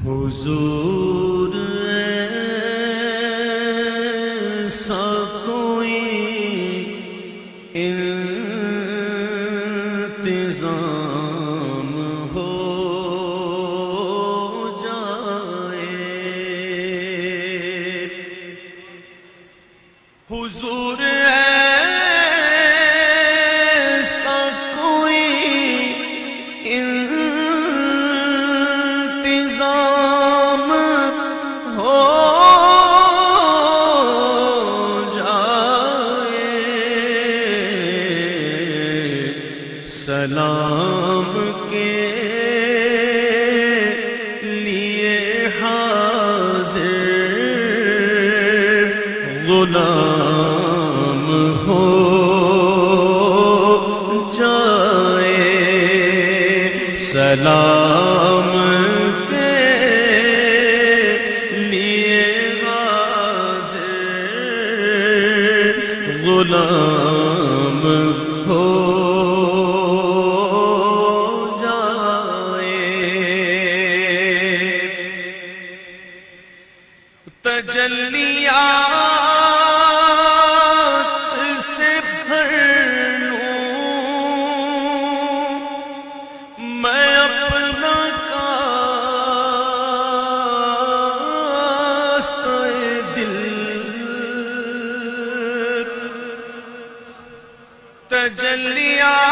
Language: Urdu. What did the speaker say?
حضور ایسا کوئی انتظام ہو جائے، حضور ایسا کوئی انتظام ہو جائے، سلام کے لیے حاضر غلام ہو جائے، سلام کے لیے حاضر غلام ہو تجلیات سے بھر لوں میں اپنا کاسہ دل، تجلیات